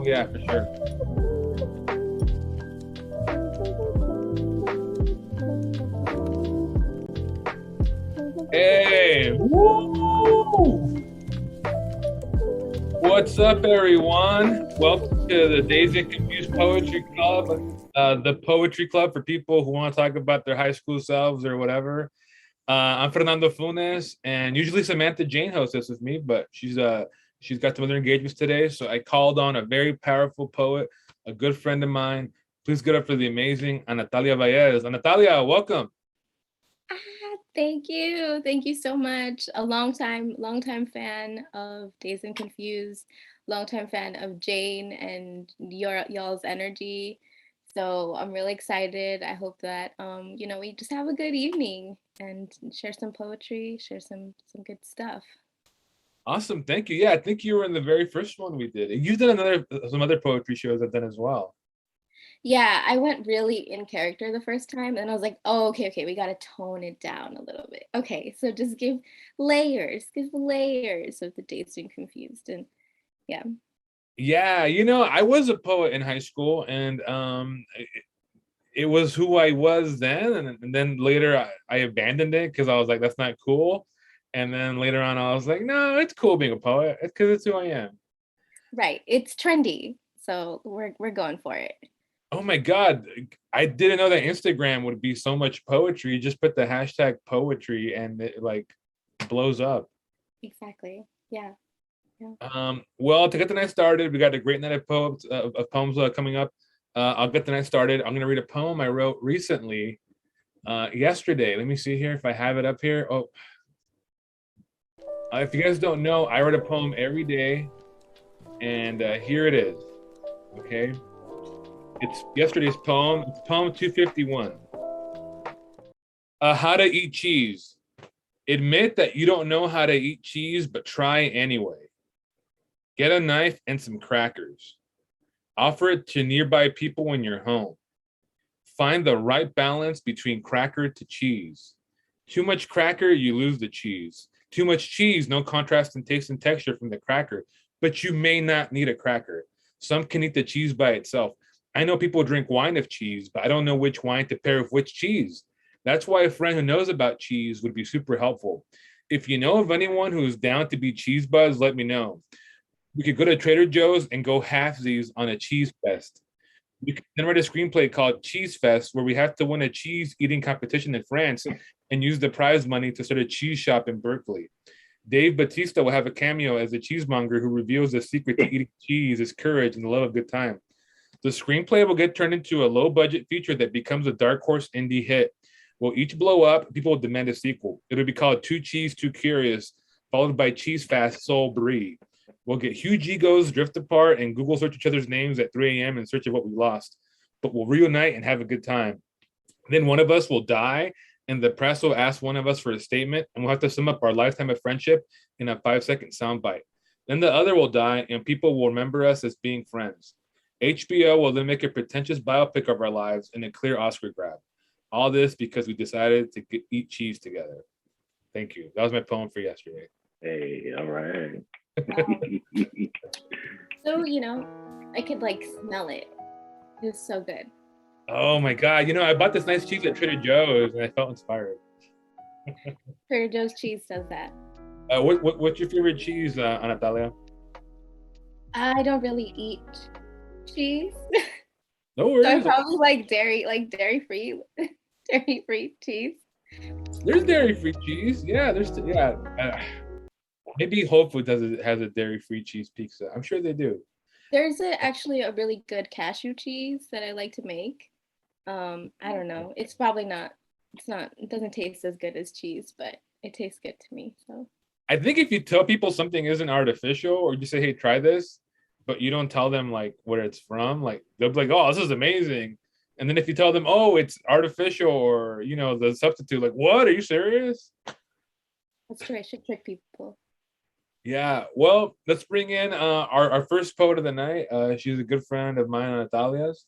Oh yeah, for sure. Hey, woo! What's up, everyone? Welcome to the Dazed and Confused Poetry Club, the poetry club for people who want to talk about their high school selves or whatever. I'm Fernando Funes, and usually Samantha Jane hosts this with me, but she's got some other engagements today, so I called on a very powerful poet, a good friend of mine. Please get up for the amazing Natalia Valles. Natalia, welcome. Thank you. Thank you so much. A long time fan of Dazed and Confused, longtime fan of Jane and y'all's energy. So I'm really excited. I hope that we just have a good evening and share some poetry, share some good stuff. Awesome, thank you. Yeah, I think you were in the very first one we did. You've done some other poetry shows I've done as well. Yeah, I went really in character the first time, and I was like, oh, okay, we gotta tone it down a little bit. Okay, so just give layers of the Dazed and Confused, and yeah. Yeah, I was a poet in high school, and it was who I was then, and then later I abandoned it because I was like, that's not cool. And then later on, I was like, no, it's cool being a poet. It's because it's who I am. Right. It's trendy. So we're going for it. Oh my God. I didn't know that Instagram would be so much poetry. Just put the hashtag poetry and it like blows up. Exactly. Yeah. Well, to get the night started, we got a great night of poems coming up. I'll get the night started. I'm gonna read a poem I wrote recently, yesterday. Let me see here if I have it up here. Oh, if you guys don't know, I write a poem every day, and here it is. Okay, it's yesterday's poem. It's poem 251. How to eat cheese. Admit that you don't know how to eat cheese, but try anyway. Get a knife and some crackers. Offer it to nearby people when you're home. Find the right balance between cracker to cheese. Too much cracker, you lose the cheese. Too much cheese, no contrast in taste and texture from the cracker, but you may not need a cracker. Some can eat the cheese by itself. I know people drink wine of cheese, but I don't know which wine to pair with which cheese. That's why a friend who knows about cheese would be super helpful. If you know of anyone who's down to be cheese buzz, let me know. We could go to Trader Joe's and go halfsies on a cheese fest. We could then write a screenplay called Cheese Fest, where we have to win a cheese eating competition in France and use the prize money to start a cheese shop in Berkeley. Dave Bautista will have a cameo as a cheesemonger who reveals the secret to eating cheese is courage and the love of good time. The screenplay will get turned into a low budget feature that becomes a dark horse indie hit. We'll each blow up. People will demand a sequel. It'll be called Too Cheese, Too Curious, followed by Cheese Fast, Soul Brie. We'll get huge egos, drift apart, and Google search each other's names at 3 a.m. in search of what we lost. But we'll reunite and have a good time. Then one of us will die, and the press will ask one of us for a statement, and we'll have to sum up our lifetime of friendship in a 5-second soundbite. Then the other will die, and people will remember us as being friends. HBO will then make a pretentious biopic of our lives and a clear Oscar grab. All this because we decided to eat cheese together. Thank you. That was my poem for yesterday. Hey, all right. So, I could smell it. It's so good. Oh my God. I bought this nice cheese at Trader Joe's and I felt inspired. Trader Joe's cheese does that. What's your favorite cheese, Natalia? I don't really eat cheese. No worries. So I probably like dairy-free cheese. There's dairy-free cheese. Yeah, maybe Whole Foods has a dairy-free cheese pizza. I'm sure they do. There's actually a really good cashew cheese that I like to make. I don't know. It's probably not. It doesn't taste as good as cheese, but it tastes good to me. So I think if you tell people something isn't artificial, or you say, "Hey, try this," but you don't tell them like where it's from, like they'll be like, "Oh, this is amazing." And then if you tell them, "Oh, it's artificial," or the substitute, like, "What? Are you serious?" That's true. I should trick people. Yeah. Well, let's bring in our first poet of the night. She's a good friend of mine, Natalia's.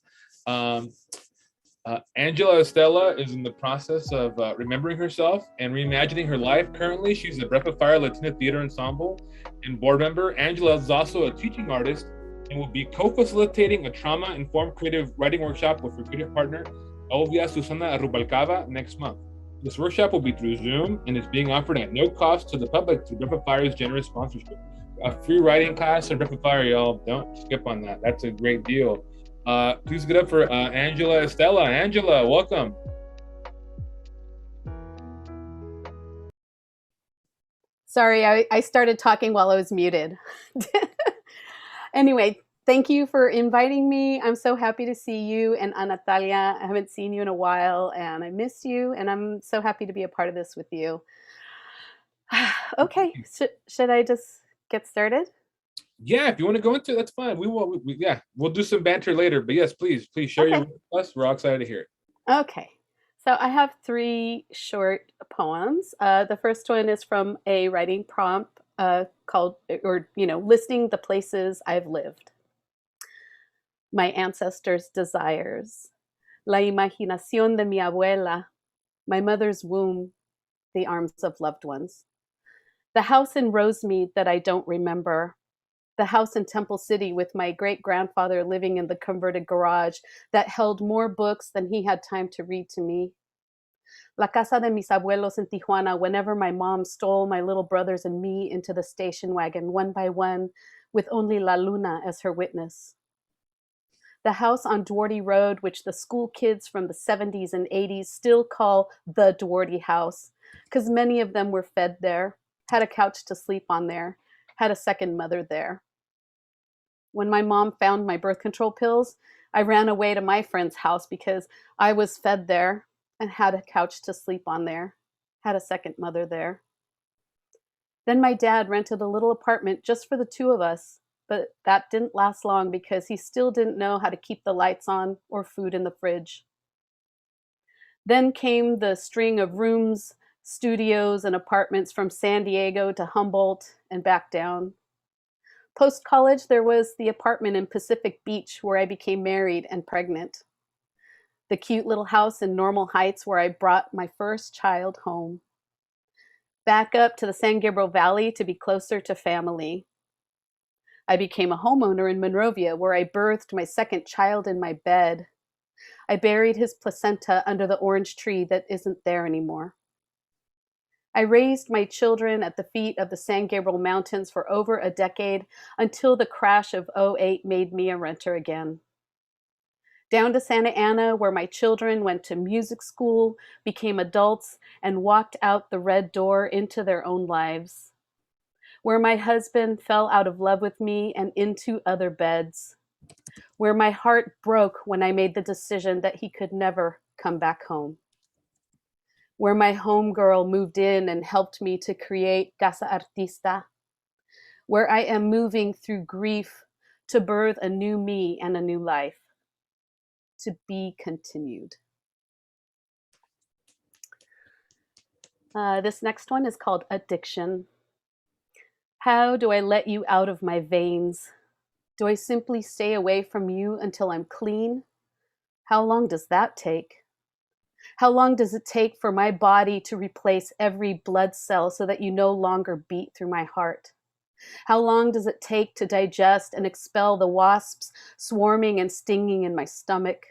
Angela Estella is in the process of remembering herself and reimagining her life. Currently, she's a Breath of Fire Latina Theater Ensemble and board member. Angela is also a teaching artist and will be co-facilitating a trauma-informed creative writing workshop with her creative partner, Olvia Susana Rubalcaba, next month. This workshop will be through Zoom and is being offered at no cost to the public through Rapid Fire's generous sponsorship. A free writing class at Rapid Fire, y'all. Don't skip on that. That's a great deal. Please get up for Angela Estella. Angela, welcome. Sorry, I started talking while I was muted. Anyway, thank you for inviting me. I'm so happy to see you and Natalia. I haven't seen you in a while and I miss you, and I'm so happy to be a part of this with you. Okay, should I just get started? Yeah, if you want to go into it, that's fine. We'll do some banter later. But yes, please share your with us. We're all excited to hear it. Okay, so I have 3 short poems. The first one is from a writing prompt called, listing the places I've lived. My ancestors' desires, la imaginación de mi abuela, my mother's womb, the arms of loved ones. The house in Rosemead that I don't remember. The house in Temple City with my great-grandfather living in the converted garage that held more books than he had time to read to me. La casa de mis abuelos in Tijuana whenever my mom stole my little brothers and me into the station wagon one by one with only La Luna as her witness. The house on Duarte Road, which the school kids from the 70s and 80s still call the Duarte house, because many of them were fed there, had a couch to sleep on there, had a second mother there. When my mom found my birth control pills, I ran away to my friend's house because I was fed there and had a couch to sleep on there, had a second mother there. Then my dad rented a little apartment just for the 2 of us, but that didn't last long because he still didn't know how to keep the lights on or food in the fridge. Then came the string of rooms, studios, and apartments from San Diego to Humboldt and back down. Post-college, there was the apartment in Pacific Beach where I became married and pregnant. The cute little house in Normal Heights where I brought my first child home. Back up to the San Gabriel Valley to be closer to family. I became a homeowner in Monrovia where I birthed my second child in my bed. I buried his placenta under the orange tree that isn't there anymore. I raised my children at the feet of the San Gabriel Mountains for over a decade until the crash of '08 made me a renter again. Down to Santa Ana, where my children went to music school, became adults, and walked out the red door into their own lives. Where my husband fell out of love with me and into other beds. Where my heart broke when I made the decision that he could never come back home. Where my homegirl moved in and helped me to create Casa Artista. Where I am moving through grief to birth a new me and a new life. To be continued. This next one is called Addiction. How do I let you out of my veins? Do I simply stay away from you until I'm clean? How long does that take? How long does it take for my body to replace every blood cell so that you no longer beat through my heart? How long does it take to digest and expel the wasps swarming and stinging in my stomach?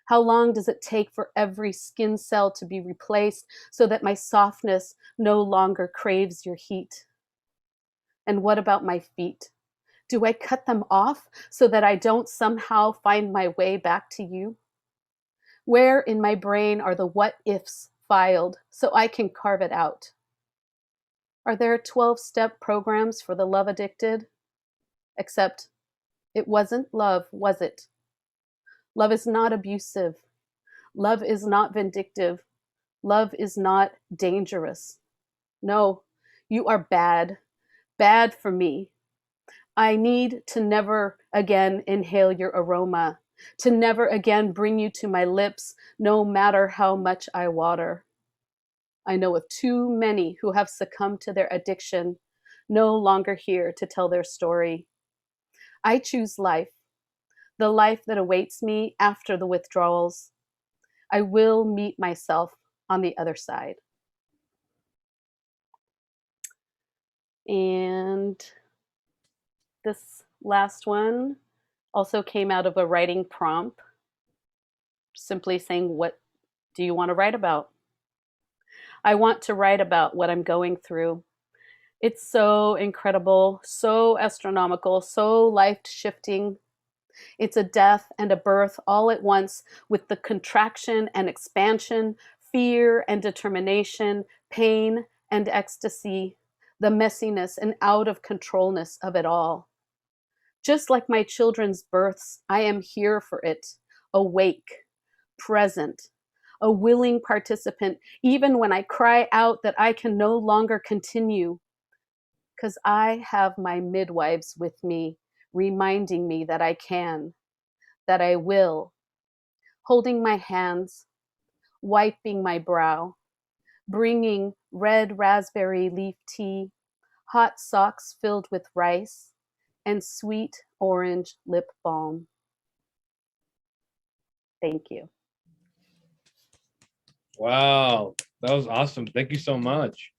How long does it take for every skin cell to be replaced so that my softness no longer craves your heat? And what about my feet? Do I cut them off so that I don't somehow find my way back to you? Where in my brain are the what ifs filed so I can carve it out? Are there 12-step programs for the love addicted? Except it wasn't love, was it? Love is not abusive. Love is not vindictive. Love is not dangerous. No, you are bad. Bad for me. I need to never again inhale your aroma, to never again bring you to my lips, no matter how much I water. I know of too many who have succumbed to their addiction, no longer here to tell their story. I choose life, the life that awaits me after the withdrawals. I will meet myself on the other side. And This last one also came out of a writing prompt, simply saying, what do you want to write about? I want to write about what I'm going through. It's so incredible, so astronomical, so life shifting. It's a death and a birth all at once, with the contraction and expansion, fear and determination, pain and ecstasy, the messiness and out of controlness of it all. Just like my children's births, I am here for it, awake, present, a willing participant, even when I cry out that I can no longer continue, because I have my midwives with me, reminding me that I can, that I will, holding my hands, wiping my brow, bringing red raspberry leaf tea, hot socks filled with rice, and sweet orange lip balm. Thank you. Wow, that was awesome. Thank you so much.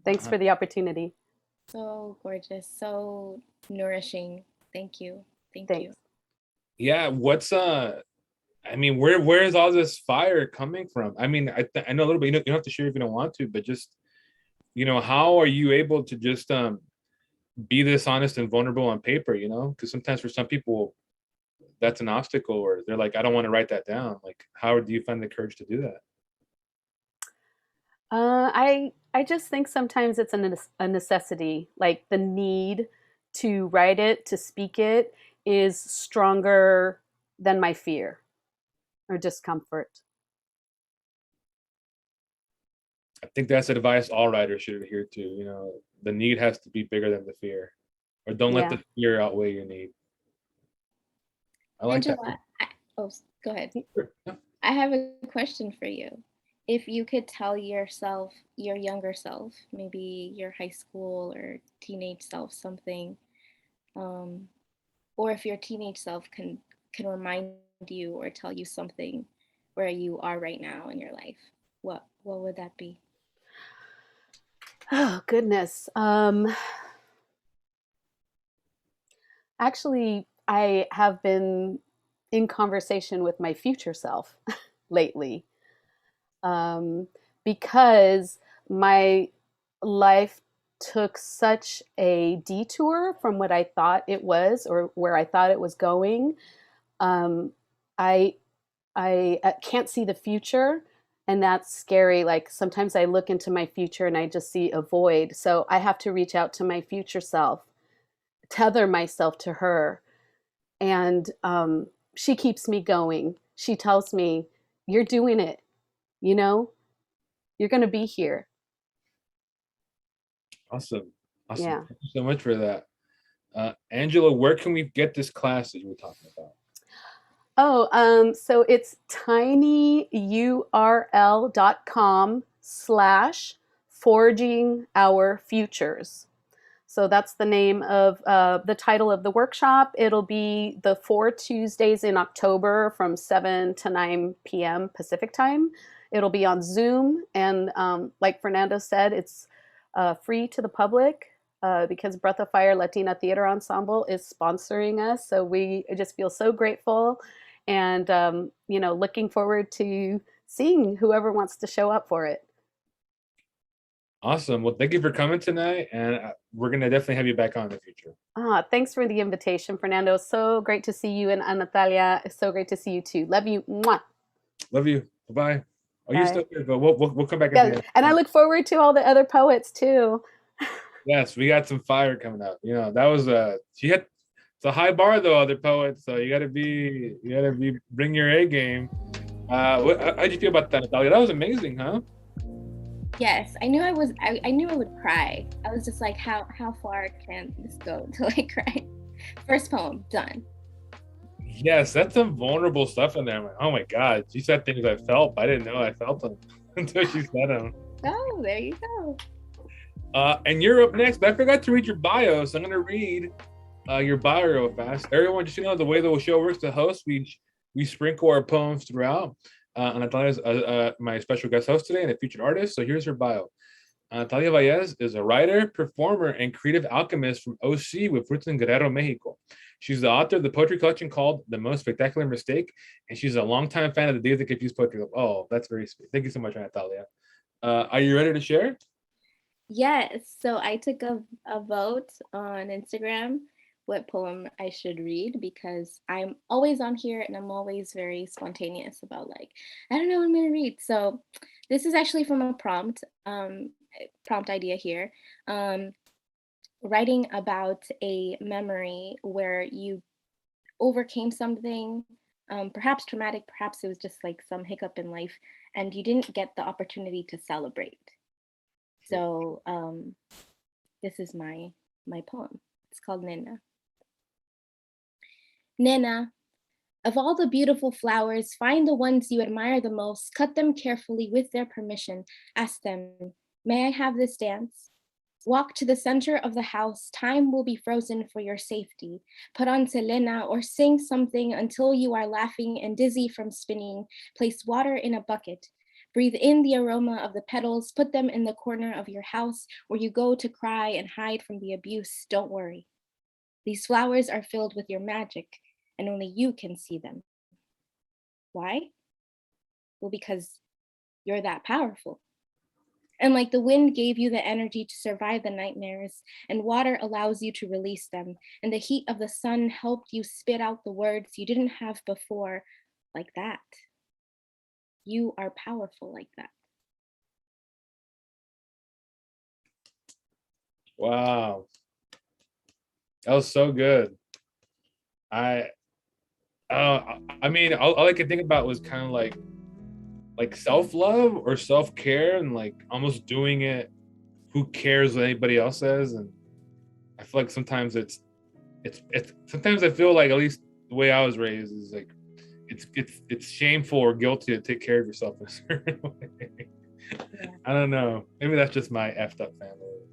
Thanks for the opportunity. So gorgeous, so nourishing. Thank you. Thank you. Thanks. Yeah, what's I mean, where is all this fire coming from? I mean, I know a little bit. You don't have to share if you don't want to, but just, how are you able to just be this honest and vulnerable on paper? Because sometimes for some people, that's an obstacle, or they're like, I don't want to write that down. Like, how do you find the courage to do that? I just think sometimes it's a necessity. Like the need to write it, to speak it, is stronger than my fear or discomfort. I think that's advice all writers should adhere to. The need has to be bigger than the fear, or don't let the fear outweigh your need. I like Angela, that. Go ahead. Sure. Yeah. I have a question for you. If you could tell yourself, your younger self, maybe your high school or teenage self, something, or if your teenage self can remind you or tell you something where you are right now in your life, what would that be? Oh, goodness. Actually, I have been in conversation with my future self lately, because my life took such a detour from what I thought it was, or where I thought it was going. I can't see the future, and that's scary. Like sometimes I look into my future and I just see a void. So I have to reach out to my future self, tether myself to her, and she keeps me going. She tells me, "You're doing it. You're going to be here." Awesome. Yeah. Thank you so much for that. Angela, where can we get this class that you were talking about? So it's tinyurl.com/forging our futures. So that's the name of the title of the workshop. It'll be the 4 Tuesdays in October from 7 to 9 p.m. Pacific time. It'll be on Zoom. And like Fernando said, it's free to the public because Breath of Fire Latina Theater Ensemble is sponsoring us. So we just feel so grateful and, looking forward to seeing whoever wants to show up for it. Awesome. Well, thank you for coming tonight, and we're going to definitely have you back on in the future. Thanks for the invitation, Fernando. So great to see you, and Natalia, it's so great to see you too. Love you. Mwah. Love you. Bye-bye. Oh, Bye. you're still here, but we'll come back. Yeah, and I look forward to all the other poets too. Yes, we got some fire coming up. That was it's a high bar though, other poets. So you gotta bring your A game. How'd you feel about that, Natalia? That was amazing, huh? Yes, I knew I would cry. I was just like, how far can this go till I cry? First poem, done. Yes, that's some vulnerable stuff in there. I'm like, oh my God, she said things I felt, but I didn't know I felt them until she said them. Oh, there you go. And you're up next, but I forgot to read your bio, so I'm gonna read your bio real fast. Everyone, just the way the show works, the host, we sprinkle our poems throughout. And Natalia's my special guest host today and a featured artist. So here's her bio. Talia Valles is a writer, performer, and creative alchemist from OC with roots in Guerrero, Mexico. She's the author of the poetry collection called The Most Spectacular Mistake, and she's a longtime fan of the Dazed and Confused Poetry Club. Oh, that's very sweet. Thank you so much, Natalia. Are you ready to share? Yes. So I took a vote on Instagram what poem I should read because I'm always on here and I'm always very spontaneous about like, I don't know what I'm going to read. So this is actually from a prompt idea here. Writing about a memory where you overcame something, perhaps traumatic, perhaps it was just like some hiccup in life, and you didn't get the opportunity to celebrate. So this is my poem. It's called Nena. Nena, of all the beautiful flowers, find the ones you admire the most, cut them carefully with their permission. Ask them, may I have this dance? Walk to the center of the house, time will be frozen for your safety. Put on Selena or sing something until you are laughing and dizzy from spinning. Place water in a bucket. Breathe in the aroma of the petals, put them in the corner of your house where you go to cry and hide from the abuse. Don't worry. These flowers are filled with your magic and only you can see them. Why? Well, because you're that powerful. And like the wind gave you the energy to survive the nightmares, and water allows you to release them, and the heat of the sun helped you spit out the words you didn't have before, like that. You are powerful like that. Wow. That was so good. I mean, all I could think about was kind of like self-love or self-care and like almost doing it. Who cares what anybody else says? And I feel like sometimes it's sometimes I feel like, at least the way I was raised, is like it's shameful or guilty to take care of yourself in a certain way. Yeah. I don't know. Maybe that's just my effed up family.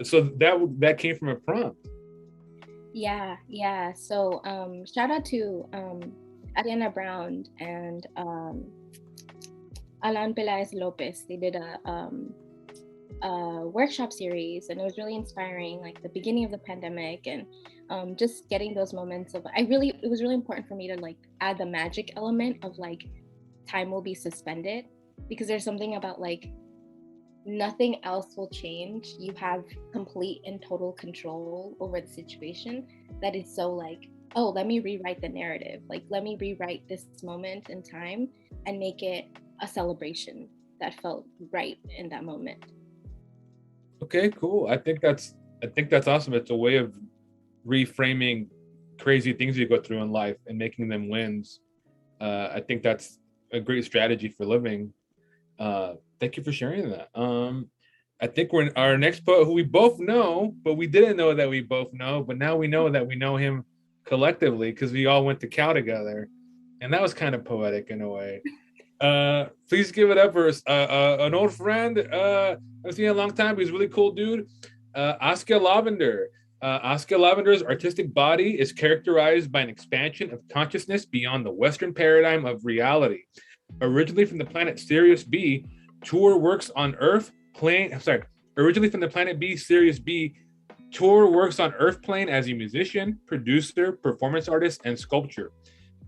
So that came from a prompt. Yeah. So shout out to Ariana Brown and Alan Pelaez Lopez. They did a workshop series, and it was really inspiring, like the beginning of the pandemic, and just getting those moments of it was really important for me to like add the magic element of like time will be suspended, because there's something about like nothing else will change. You have complete and total control over the situation. That is so like, oh, let me rewrite the narrative. Like, let me rewrite this moment in time and make it a celebration that felt right in that moment. Okay, cool. I think that's awesome. It's a way of reframing crazy things you go through in life and making them wins. I think that's a great strategy for living. Thank you for sharing that. I think we're in our next poet, who we both know, but we didn't know that we both know, but now we know that we know him collectively because we all went to Cal together, and that was kind of poetic in a way. Please give it up for an old friend. I've seen him a long time. He's a really cool dude. Oscar Lavender. Oscar Lavender's artistic body is characterized by an expansion of consciousness beyond the Western paradigm of reality. Originally from the planet Sirius B, Tour works on Earth plane. Originally from the planet B, Sirius B, Tour works on Earth plane as a musician, producer, performance artist, and sculptor.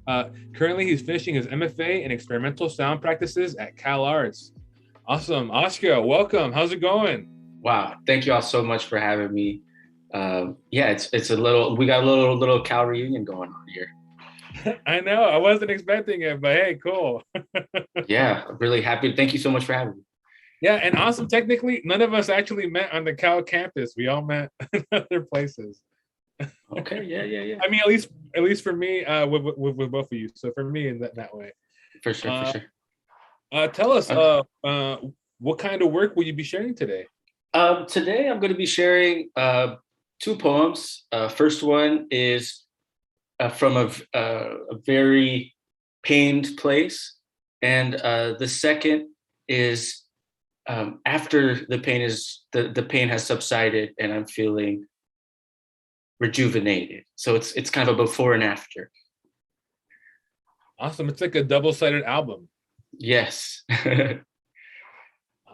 Currently, he's finishing his MFA in experimental sound practices at Cal Arts. Awesome. Oscar, welcome. How's it going? Wow. Thank you all so much for having me. It's we got a little Cal reunion going on here. I know. I wasn't expecting it, but hey, cool. Yeah, really happy. Thank you so much for having me. Yeah, and awesome. Technically, none of us actually met on the Cal campus. We all met in other places. Okay. Yeah. I mean, at least for me, with both of you. So for me, in that way. For sure. Tell us, what kind of work will you be sharing today? Today, I'm going to be sharing two poems. First one is from a very pained place, and the second is after the pain has subsided, and I'm feeling rejuvenated. So it's kind of a before and after. Awesome. It's like a double-sided album. Yes.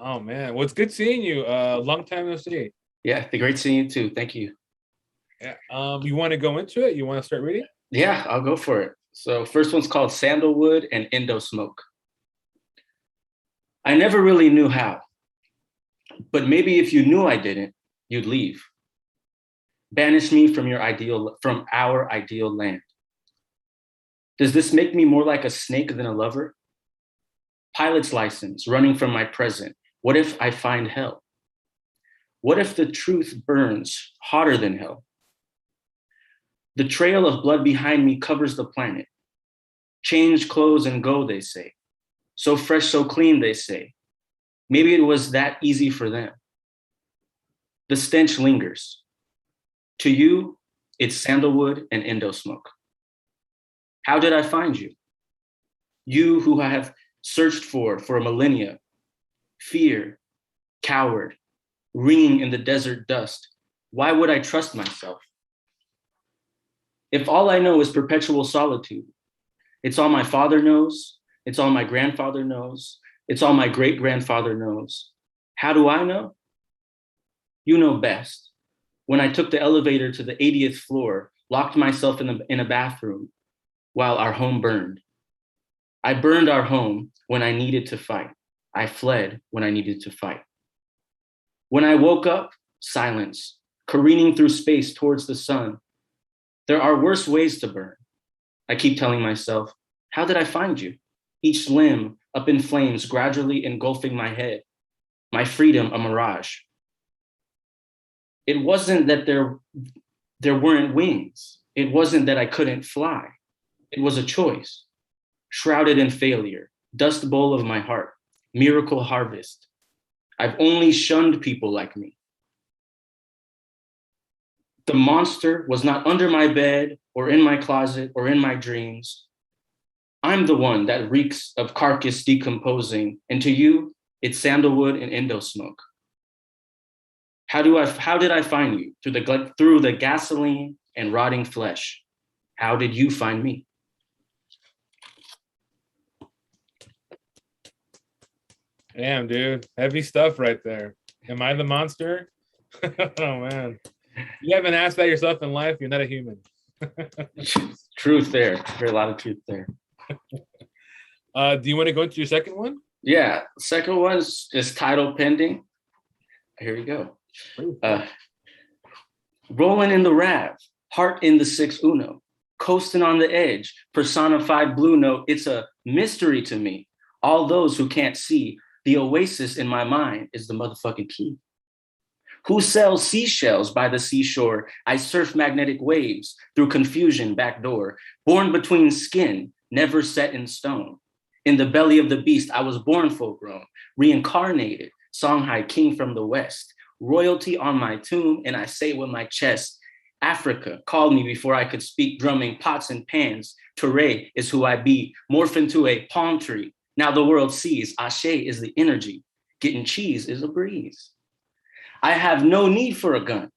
Oh man, well, it's good seeing you. Long time no see. Yeah, great seeing you too. Thank you. Yeah. You want to go into it? You want to start reading? Yeah, I'll go for it. So first one's called Sandalwood and Indo Smoke. I never really knew how, but maybe if you knew I didn't, you'd leave. Banish me from our ideal land. Does this make me more like a snake than a lover? Pilot's license, running from my present. What if I find hell? What if the truth burns hotter than hell? The trail of blood behind me covers the planet. Change clothes and go, they say. So fresh, so clean, they say. Maybe it was that easy for them. The stench lingers. To you, it's sandalwood and Indo smoke. How did I find you? You who I have searched for a millennia. Fear, coward, ringing in the desert dust. Why would I trust myself? If all I know is perpetual solitude, it's all my father knows, it's all my grandfather knows, it's all my great-grandfather knows. How do I know? You know best. When I took the elevator to the 80th floor, locked myself in a bathroom while our home burned. I burned our home when I needed to fight. I fled when I needed to fight. When I woke up, silence, careening through space towards the sun. There are worse ways to burn. I keep telling myself, how did I find you? Each limb up in flames, gradually engulfing my head. My freedom, a mirage. It wasn't that there weren't wings. It wasn't that I couldn't fly. It was a choice. Shrouded in failure, dust bowl of my heart, miracle harvest. I've only shunned people like me. The monster was not under my bed or in my closet or in my dreams. I'm the one that reeks of carcass decomposing, and to you, it's sandalwood and Indo smoke. How did I find you? Through the gasoline and rotting flesh. How did you find me? Damn, dude. Heavy stuff right there. Am I the monster? Oh man. You haven't asked that yourself in life, you're not a human. Truth there. There's a lot of truth there. Do you want to go into your second one? Yeah, second one is title pending. Here we go. Rolling in the Rav, heart in the 6 Uno, coasting on the edge, personified blue note. It's a mystery to me. All those who can't see, the oasis in my mind is the motherfucking key. Who sells seashells by the seashore? I surf magnetic waves through confusion backdoor, born between skin, never set in stone. In the belly of the beast, I was born full grown, reincarnated, Songhai king from the west, royalty on my tomb, and I say with my chest, Africa called me before I could speak, drumming pots and pans. Touré is who I be, morph into a palm tree. Now the world sees, Ashe is the energy, getting cheese is a breeze. I have no need for a gun,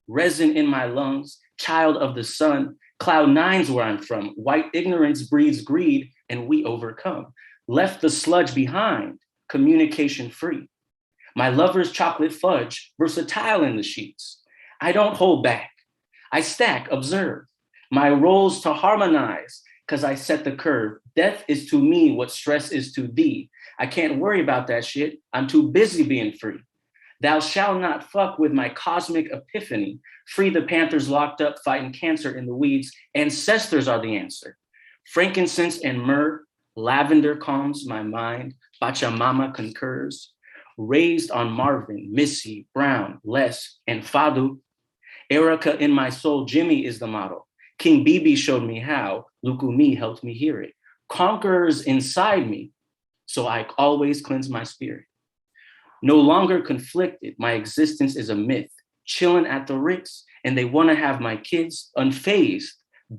resin in my lungs, child of the sun, cloud 9's where I'm from, white ignorance breeds greed, and we overcome. Left the sludge behind, communication free. My lover's chocolate fudge, versatile in the sheets. I don't hold back. I stack, observe. My roles to harmonize, because I set the curve. Death is to me what stress is to thee. I can't worry about that shit. I'm too busy being free. Thou shalt not fuck with my cosmic epiphany. Free the panthers locked up fighting cancer in the weeds. Ancestors are the answer. Frankincense and myrrh, lavender calms my mind. Pachamama concurs. Raised on Marvin, Missy, Brown, Les, and Fadu. Erica in my soul, Jimmy is the model. King BB showed me how. Lukumi helped me hear it. Conquerors inside me, so I always cleanse my spirit. No longer conflicted, my existence is a myth. Chilling at the Ritz, and they want to have my kids unfazed,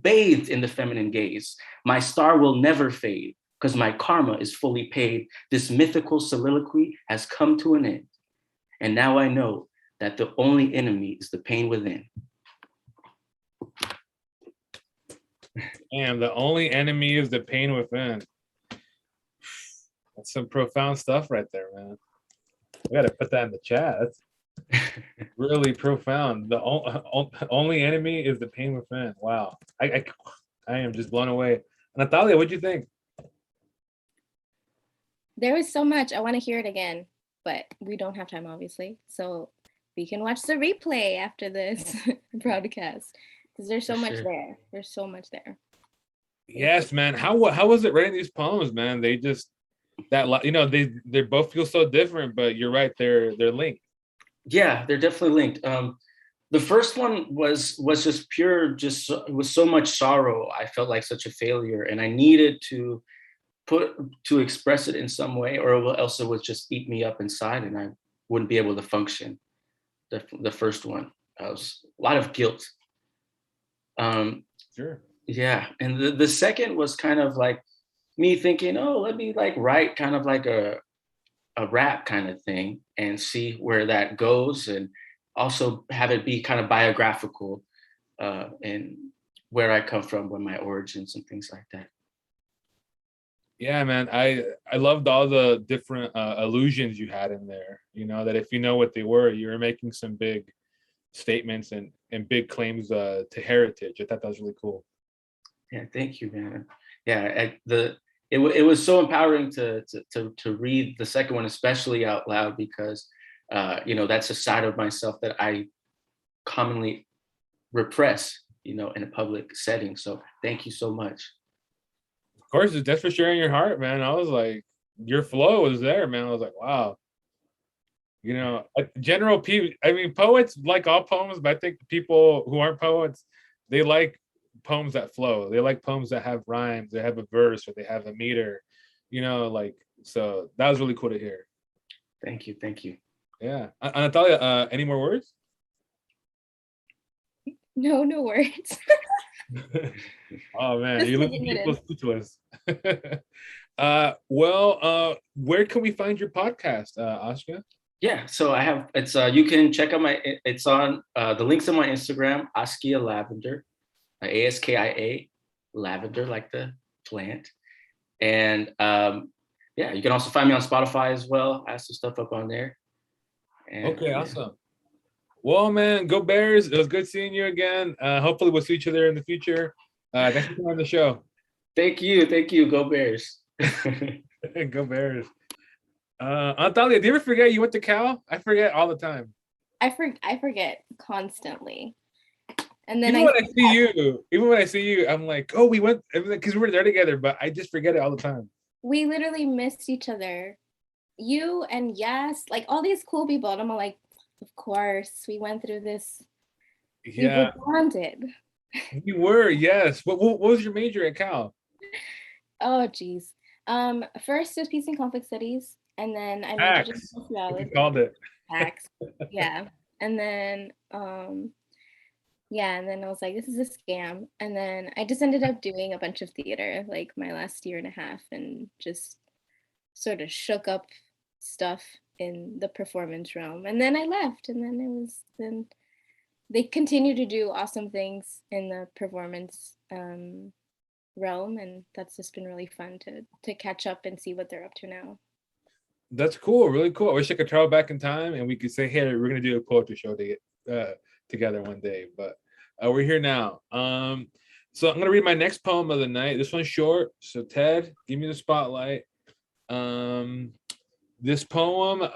bathed in the feminine gaze. My star will never fade, because my karma is fully paid. This mythical soliloquy has come to an end. And now I know that the only enemy is the pain within. Damn, the only enemy is the pain within. That's some profound stuff right there, man. I gotta put that in the chat. That's really profound. The only enemy is the pain within. Wow. I am just blown away. Natalia, what'd you think? There was so much. I want to hear it again, but we don't have time, obviously. So we can watch the replay after this broadcast because there's so For much sure. there. There's so much there. Yes, man. How was it writing these poems, man? They just they both feel so different, but you're right, they're linked. Yeah, they're definitely linked. The first one was just pure, it was so much sorrow. I felt like such a failure, and I needed to express it in some way, or else it would just eat me up inside, and I wouldn't be able to function. The first one was a lot of guilt. Sure. Yeah, and the second was kind of like me thinking, oh, let me like write kind of like a rap kind of thing and see where that goes, and also have it be kind of biographical, and where I come from, where my origins and things like that. Yeah, man. I loved all the different allusions you had in there. You know, that if you know what they were, you were making some big statements and big claims to heritage. I thought that was really cool. Yeah, thank you, man. Yeah, it was so empowering to read the second one, especially out loud, because that's a side of myself that I commonly repress, in a public setting. So thank you so much. Of course, that's for sharing your heart, man. I was like, your flow was there, man. I was like, wow. General people, I mean, poets like all poems, but I think people who aren't poets, they like poems that flow. They like poems that have rhymes, they have a verse, or they have a meter, so that was really cool to hear. Thank you. Yeah. Natalia, any more words? No words. Oh man, Just you look taking it people speechless. Where can we find your podcast, Ashka? Yeah, so I have, it's you can check out it's on the links on my Instagram, Askia Lavender, ASKIA Lavender, like the plant. And yeah, you can also find me on Spotify as well. I have some stuff up on there. And, okay, awesome. Well, man, go Bears. It was good seeing you again. Hopefully we'll see each other in the future. Thanks for coming on the show. Thank you. Go Bears. Go Bears. Natalia, do you ever forget you went to Cal? I forget all the time. I forget constantly. And then even when I see you, I'm like, oh, we went, because we were there together, but I just forget it all the time. We literally missed each other. You and yes, like all these cool people. And I'm like, of course, we went through this. Yeah. We were bonded. You were, yes. What was your major at Cal? Oh, geez. First was Peace and Conflict Studies, and then I majored in sociology. You called it. Tax. Yeah. And then and then I was like, this is a scam. And then I just ended up doing a bunch of theater, like my last year and a half, and just sort of shook up stuff in the performance realm. And then I left, and then they continue to do awesome things in the performance realm, and that's just been really fun to catch up and see what they're up to now. That's cool, really cool. I wish I could travel back in time and we could say, hey, we're gonna do a poetry show together one day, but we're here now. So I'm gonna read my next poem of the night. This one's short, so Ted, give me the spotlight. This poem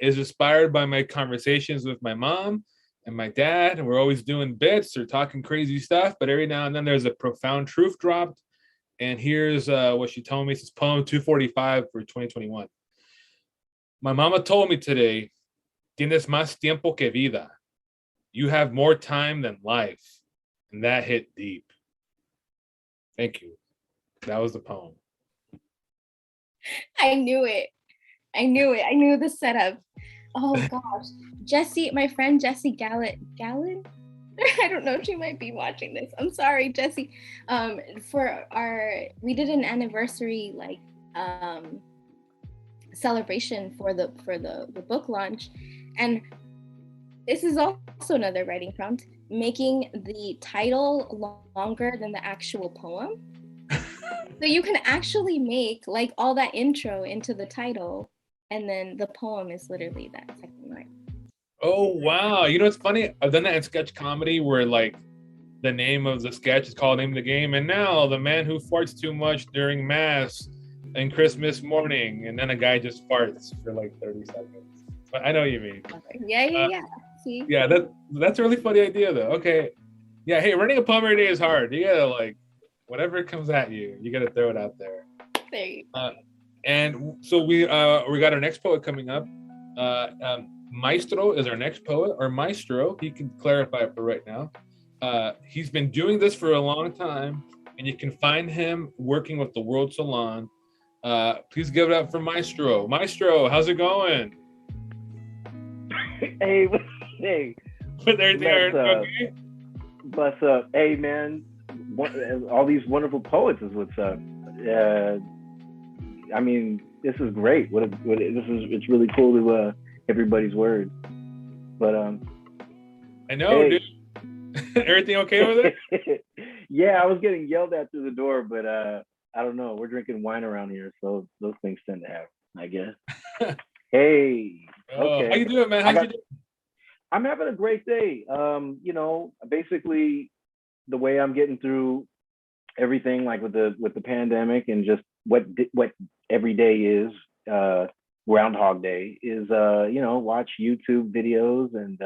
is inspired by my conversations with my mom and my dad, and we're always doing bits or talking crazy stuff, but every now and then there's a profound truth dropped. And here's what she told me. This is poem 245 for 2021. My mama told me today, tienes más tiempo que vida. You have more time than life. And that hit deep. Thank you. That was the poem. I knew it. I knew the setup. Oh gosh. Jessie, my friend Jessie Gallon? I don't know, she might be watching this. I'm sorry, Jessie. We did an anniversary celebration for the book launch, and this is also another writing prompt, making the title longer than the actual poem. So you can actually make like all that intro into the title And then the poem is literally that second line. Oh wow! You know, it's funny. I've done that in sketch comedy where like the name of the sketch is called "Name of the Game," and now the man who farts too much during mass and Christmas morning, and then a guy just farts for like 30 seconds. But I know what you mean. Okay. Yeah. See? Yeah, that's a really funny idea though. Okay, yeah. Hey, running a poem every day is hard. You gotta like whatever comes at you, you gotta throw it out there. There you go. And so we got our next poet coming up. Maestro is our next poet, or Maestro. He can clarify for right now. He's been doing this for a long time, and you can find him working with the World Salon. Please give it up for Maestro. Maestro, how's it going? Hey, hey, With everything okay? What's up? Hey, man, all these wonderful poets is what's up. I mean, this is great. It's really cool to everybody's words. But I know, hey. dude. Everything okay over there? Yeah, I was getting yelled at through the door, but I don't know. We're drinking wine around here, so those things tend to happen, I guess. Hey, okay. How you doing, man? How's you doing? I'm having a great day. You know, basically the way I'm getting through everything, like with the pandemic and just what every day is, Groundhog Day is, you know, watch YouTube videos and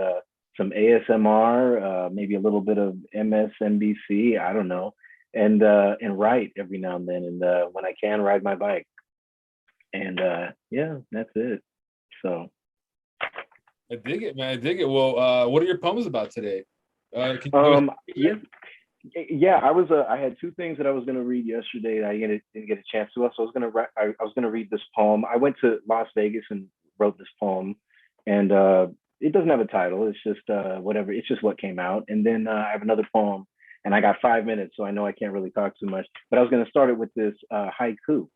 some ASMR, maybe a little bit of MSNBC, I don't know, and write every now and then, and when I can, ride my bike, and yeah, that's it. So I dig it, man. I dig it. Well, what are your poems about today? Can you yeah, I had two things that I was going to read yesterday that I didn't get a chance to. So I was going to read this poem. I went to Las Vegas and wrote this poem, and it doesn't have a title. It's just whatever. It's just what came out. And then I have another poem, and I got 5 minutes, so I know I can't really talk too much. But I was going to start it with this haiku.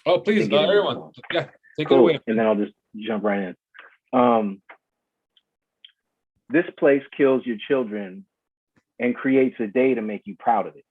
Oh, please, everyone. Yeah, take it away. And then I'll just jump right in. This place kills your children and creates a day to make you proud of it.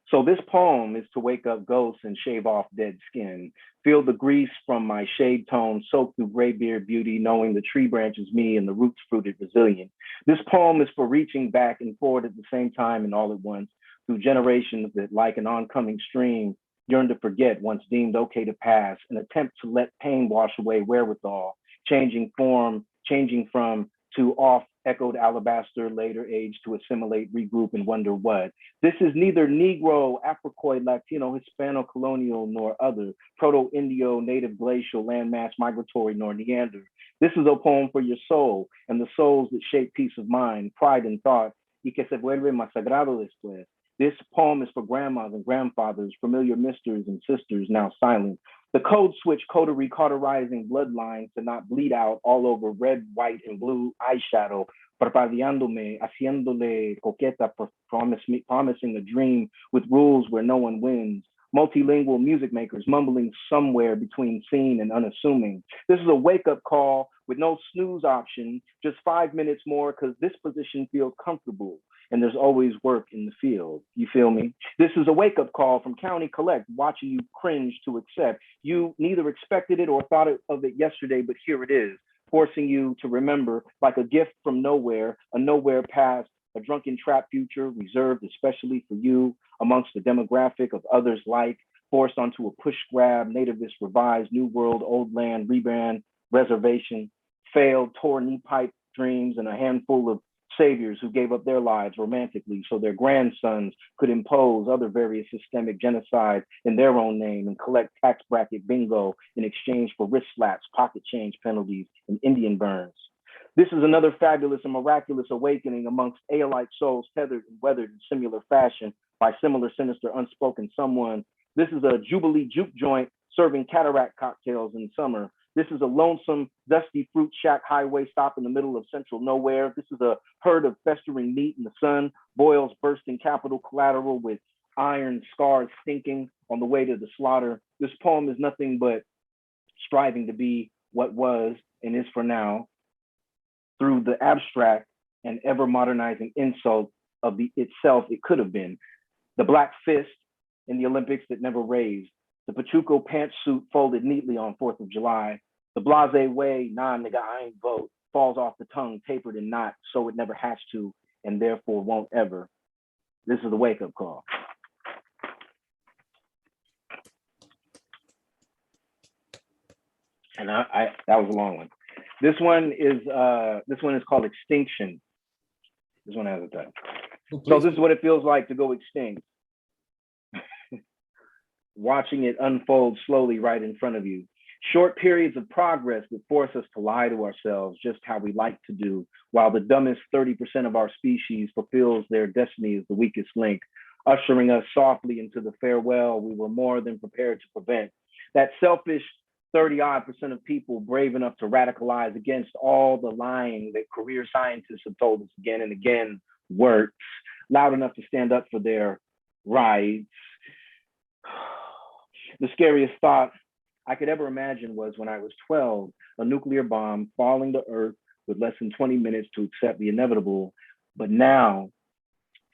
So this poem is to wake up ghosts and shave off dead skin, feel the grease from my shade tone soak through gray beard beauty, knowing the tree branch is me and the roots fruited resilient. This poem is for reaching back and forward at the same time and all at once, through generations that, like an oncoming stream, yearn to forget once deemed okay to pass, an attempt to let pain wash away wherewithal, changing form, changing from to off echoed alabaster, later age to assimilate, regroup, and wonder what. This is neither Negro, Africoid, Latino, Hispano, colonial, nor other, Proto-Indio, native, glacial, landmass, migratory, nor Neander. This is a poem for your soul and the souls that shape peace of mind, pride in thought, y que se vuelve más sagrado después. This poem is for grandmas and grandfathers, familiar misters and sisters now silent. The code switch coterie cauterizing bloodlines to not bleed out all over red, white, and blue eyeshadow, parpadeándome, haciéndole coqueta, promising a dream with rules where no one wins. Multilingual music makers mumbling somewhere between seen and unassuming. This is a wake-up call with no snooze option, just 5 minutes more because this position feels comfortable and there's always work in the field. You feel me? This is a wake-up call from County Collect, watching you cringe to accept. You neither expected it or thought of it yesterday, but here it is, forcing you to remember like a gift from nowhere, a nowhere past, a drunken trap future reserved especially for you amongst the demographic of others like, forced onto a push grab, nativist revised, new world, old land, rebrand, reservation, failed, tore knee pipe dreams, and a handful of saviors who gave up their lives romantically so their grandsons could impose other various systemic genocide in their own name and collect tax bracket bingo in exchange for wrist slaps, pocket change penalties, and Indian burns. This is another fabulous and miraculous awakening amongst Aelite souls tethered and weathered in similar fashion by similar sinister unspoken someone. This is a Jubilee juke joint serving cataract cocktails in summer. This is a lonesome, dusty fruit shack highway stop in the middle of central nowhere. This is a herd of festering meat in the sun, boils bursting capital collateral with iron scars stinking on the way to the slaughter. This poem is nothing but striving to be what was and is for now through the abstract and ever modernizing insult of the itself it could have been. The black fist in the Olympics that never raised, The Pachuco pantsuit folded neatly on 4th of July. The blase way, nah, nigga, I ain't vote, falls off the tongue, tapered and not, so it never has to, and therefore won't ever. This is the wake-up call. And I that was a long one. This one is called Extinction. This one has a title. So this is what it feels like to go extinct. Watching it unfold slowly right in front of you. Short periods of progress that force us to lie to ourselves just how we like to do, while the dumbest 30% of our species fulfills their destiny as the weakest link, ushering us softly into the farewell we were more than prepared to prevent. That selfish 30-odd% of people brave enough to radicalize against all the lying that career scientists have told us again and again works, loud enough to stand up for their rights. The scariest thought I could ever imagine was when I was 12, a nuclear bomb falling to Earth with less than 20 minutes to accept the inevitable. But now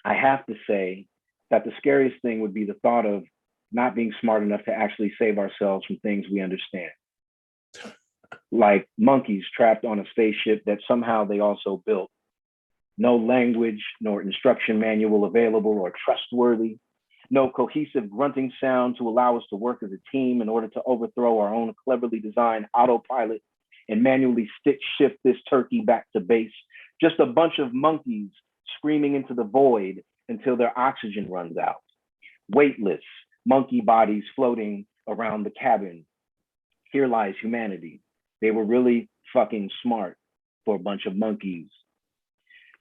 I have to say that the scariest thing would be the thought of not being smart enough to actually save ourselves from things we understand. Like monkeys trapped on a spaceship that somehow they also built. No language nor instruction manual available or trustworthy. No cohesive grunting sound to allow us to work as a team in order to overthrow our own cleverly designed autopilot and manually stick shift this turkey back to base. Just a bunch of monkeys screaming into the void until their oxygen runs out. Weightless monkey bodies floating around the cabin. Here lies humanity. They were really fucking smart for a bunch of monkeys.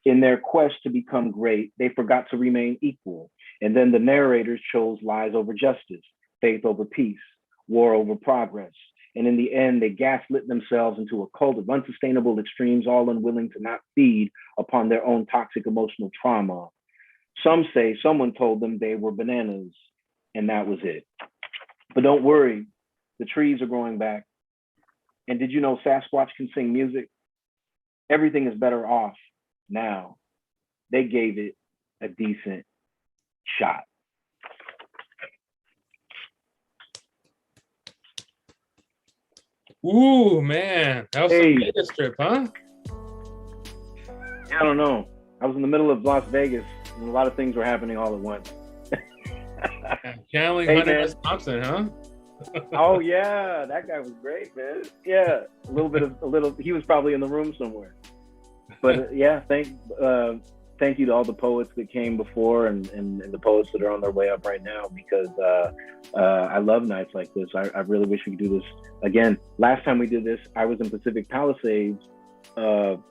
In their quest to become great, they forgot to remain equal. And then the narrators chose lies over justice, faith over peace, war over progress. And in the end, they gaslit themselves into a cult of unsustainable extremes, all unwilling to not feed upon their own toxic emotional trauma. Some say someone told them they were bananas, and that was it. But don't worry, the trees are growing back. And did you know Sasquatch can sing music? Everything is better off now. They gave it a decent shot. Ooh, man. That was Hey. a Vegas trip, huh? I don't know. I was in the middle of Las Vegas and a lot of things were happening all at once. Channeling Hey, Hunter man. S. Thompson, huh? Oh yeah, that guy was great, man. Yeah, he was probably in the room somewhere. But yeah, thank you to all the poets that came before and the poets that are on their way up right now, because I love nights like this. I really wish we could do this again. Last time we did this, I was in Pacific Palisades on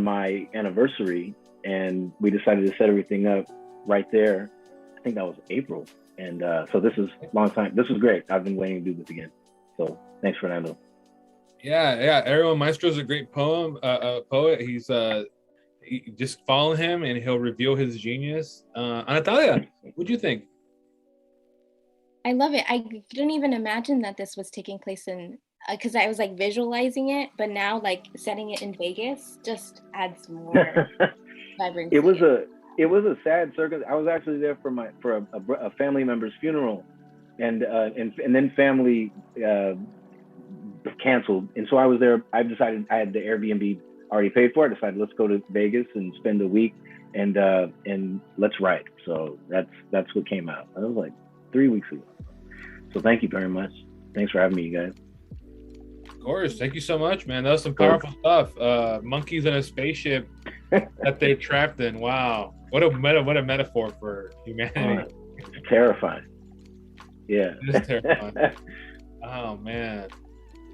my anniversary, and we decided to set everything up right there. I think that was April. And so this is a long time. This was great. I've been waiting to do this again. So thanks, Fernando. Yeah. Ariel Maestro's a great poet. He's just follow him and he'll reveal his genius. Natalia, what'd you think? I love it. I couldn't even imagine that this was taking place in, because I was like visualizing it, but now like setting it in Vegas just adds more vibrancy. It was a sad circumstance. I was actually there for a family member's funeral, and then family canceled, and so I was there. I decided I had the Airbnb already paid for. I decided let's go to Vegas and spend a week, and let's write. So that's what came out. That was like 3 weeks ago. So thank you very much. Thanks for having me, you guys. Of course. Thank you so much, man. That was some powerful stuff. Monkeys in a spaceship that they're trapped in. Wow. What a metaphor for humanity. It's terrifying. Yeah. It is terrifying. Oh, man.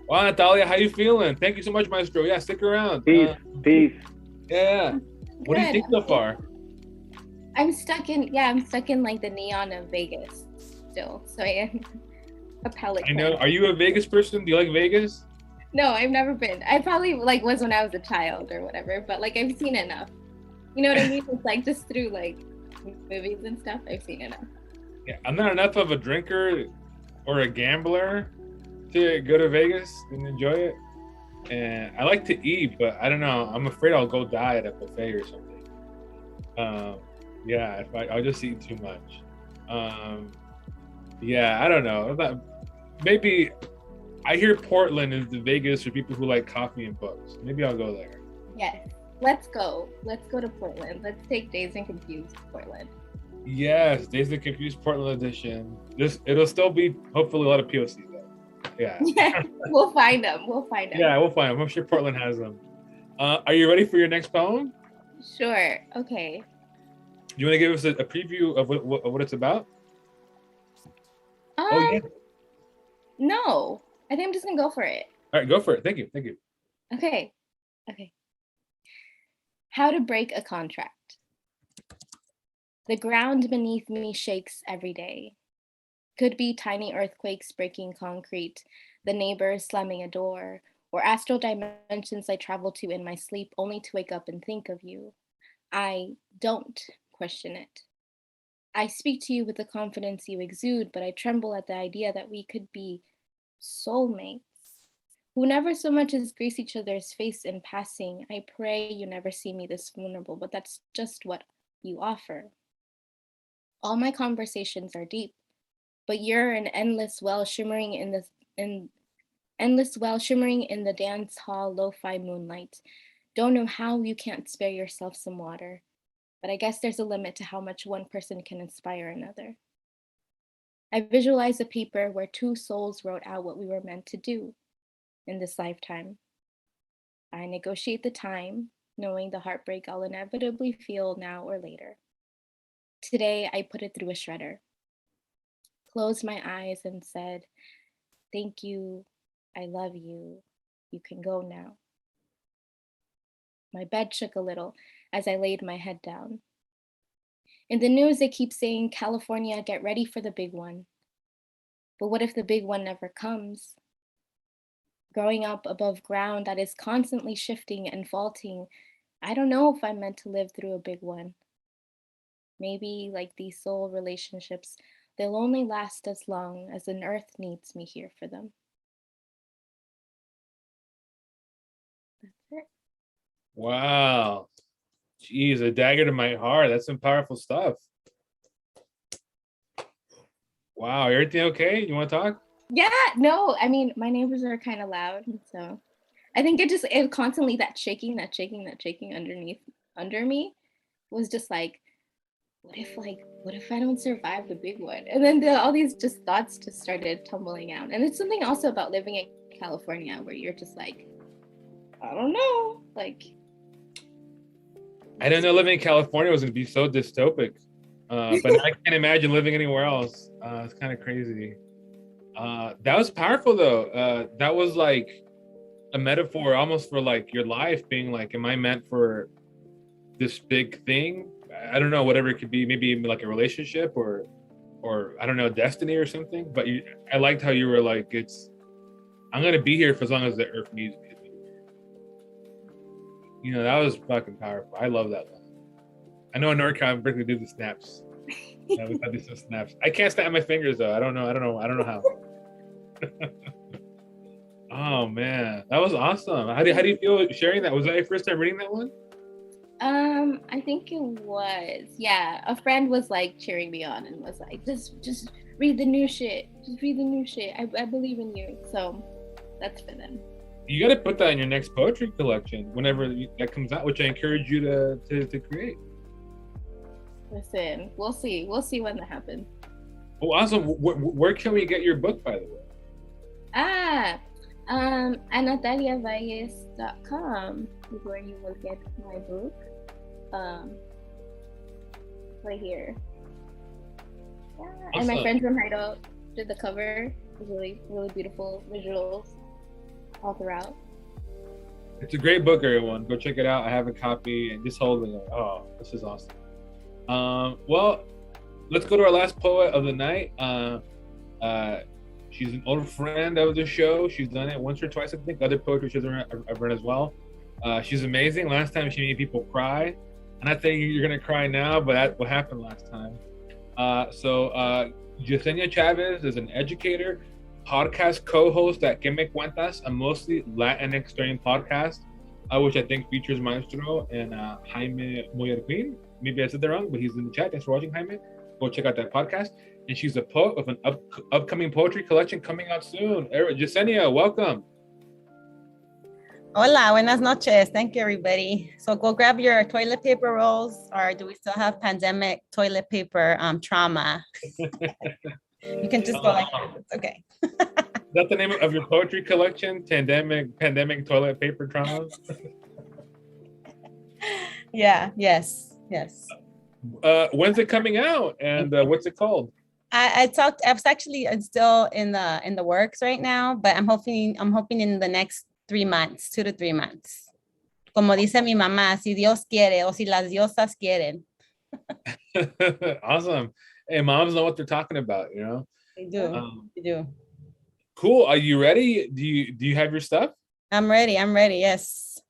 Wow, Natalia, how you feeling? Thank you so much, Maestro. Yeah, stick around. Peace. Yeah. What do you think so far? I'm stuck in like the neon of Vegas still. So I am a palate. I know. Are you a Vegas person? Do you like Vegas? No, I've never been. I probably like was when I was a child or whatever, but like I've seen enough. You know what I mean? It's like just through like movies and stuff, I've seen enough. Yeah, I'm not enough of a drinker or a gambler to go to Vegas and enjoy it. And I like to eat, but I don't know. I'm afraid I'll go die at a buffet or something. Yeah, I'll just eat too much. Yeah, I don't know. Maybe I hear Portland is the Vegas for people who like coffee and books. Maybe I'll go there. Yes. Let's go. Let's go to Portland. Let's take Dazed and Confused to Portland. Yes, Dazed and Confused Portland edition. It'll still be hopefully a lot of POC though. Yeah. We'll find them. We'll find them. Yeah, we'll find them. I'm sure Portland has them. Are you ready for your next poem? Sure. Okay. You want to give us a preview of what it's about? Oh yeah. No. I think I'm just gonna go for it. All right, go for it. Thank you. Thank you. Okay. Okay. How to break a contract. The ground beneath me shakes every day. Could be tiny earthquakes breaking concrete, the neighbors slamming a door, or astral dimensions I travel to in my sleep only to wake up and think of you. I don't question it. I speak to you with the confidence you exude, but I tremble at the idea that we could be soulmates who never so much as grease each other's face in passing. I pray you never see me this vulnerable, but that's just what you offer. All my conversations are deep, but you're an endless well shimmering in the dance hall lo-fi moonlight. Don't know how you can't spare yourself some water, but I guess there's a limit to how much one person can inspire another. I visualize a paper where two souls wrote out what we were meant to do in this lifetime. I negotiate the time, knowing the heartbreak I'll inevitably feel now or later. Today, I put it through a shredder, closed my eyes and said, "Thank you, I love you, you can go now." My bed shook a little as I laid my head down. In the news, they keep saying, "California, get ready for the big one." But what if the big one never comes? Growing up above ground that is constantly shifting and faulting, I don't know if I'm meant to live through a big one. Maybe, like these soul relationships, they'll only last as long as an earth needs me here for them. That's it. Wow. Jeez, a dagger to my heart. That's some powerful stuff. Wow, everything okay? You want to talk? Yeah, no, I mean, my neighbors are kind of loud, so I think it constantly that shaking under me was just like, what if I don't survive the big one? And then all these just thoughts just started tumbling out. And it's something also about living in California where you're just like, I don't know, like. I didn't know living in California was going to be so dystopic, but now I can't imagine living anywhere else. It's kind of crazy. That was powerful though. That was like a metaphor almost for like your life being like, am I meant for this big thing? I don't know, whatever it could be, maybe like a relationship or I don't know, destiny or something. But I liked how you were like, I'm going to be here for as long as the earth needs me. You know, that was fucking powerful. I love that one. I know in NorCal, I'm going to do the snaps. We got to do some snaps. I can't snap my fingers though. I don't know how. Oh man, that was awesome. How do you feel sharing that? Was that your first time reading that one? I think it was. Yeah, a friend was like cheering me on and was like, just read the new shit. Just read the new shit. I believe in you. So that's for them. You got to put that in your next poetry collection whenever that comes out, which I encourage you to create. Listen, we'll see. We'll see when that happens. Oh, awesome. Where can we get your book, by the way? Nataliavalles.com is where you will get my book. Right here. Yeah. Awesome. And my friend from Hideout did the cover. Really, really beautiful visuals all throughout. It's a great book, everyone. Go check it out. I have a copy and just hold it. Oh, this is awesome. Well, let's go to our last poet of the night. She's an old friend of the show. She's done it once or twice, I think. Other poetry shows I've read as well. She's amazing. Last time she made people cry. I'm not saying you're gonna cry now, but that's what happened last time. Yesenia Chavez is an educator, podcast co-host at Que Me Cuentas, a mostly Latinx-trained podcast, which I think features Maestro and Jaime Moyerquin. Maybe I said that wrong, but he's in the chat. Thanks for watching, Jaime. Go check out that podcast. and she's a poet with an upcoming poetry collection coming out soon. Yesenia, welcome. Hola, buenas noches. Thank you, everybody. So go grab your toilet paper rolls, or do we still have pandemic toilet paper trauma? You can just go like that. It's okay. Is that the name of your poetry collection? Pandemic toilet paper trauma? Yeah, yes. When's it coming out, and what's it called? It's actually, it's still in the works right now, but I'm hoping in the next 3 months, 2 to 3 months. Como dice mi mamá, si Dios quiere o si las diosas quieren. Awesome. Hey, moms know what they're talking about, you know? They do. They do. Cool. Are you ready? Do you have your stuff? I'm ready. Yes.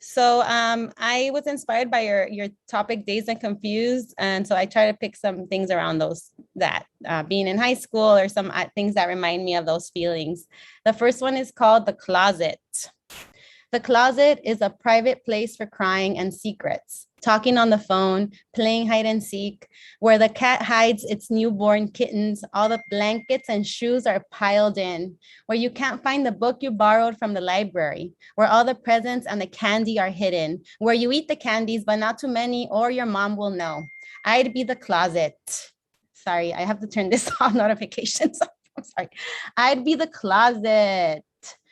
So I was inspired by your topic, Dazed and Confused. And so I try to pick some things around that being in high school, or some things that remind me of those feelings. The first one is called The Closet. The closet is a private place for crying and secrets, talking on the phone, playing hide and seek, where the cat hides its newborn kittens, all the blankets and shoes are piled in, where you can't find the book you borrowed from the library, where all the presents and the candy are hidden, where you eat the candies, but not too many, or your mom will know. I'd be the closet. Sorry, I have to turn this off, notifications off. I'm sorry. I'd be the closet.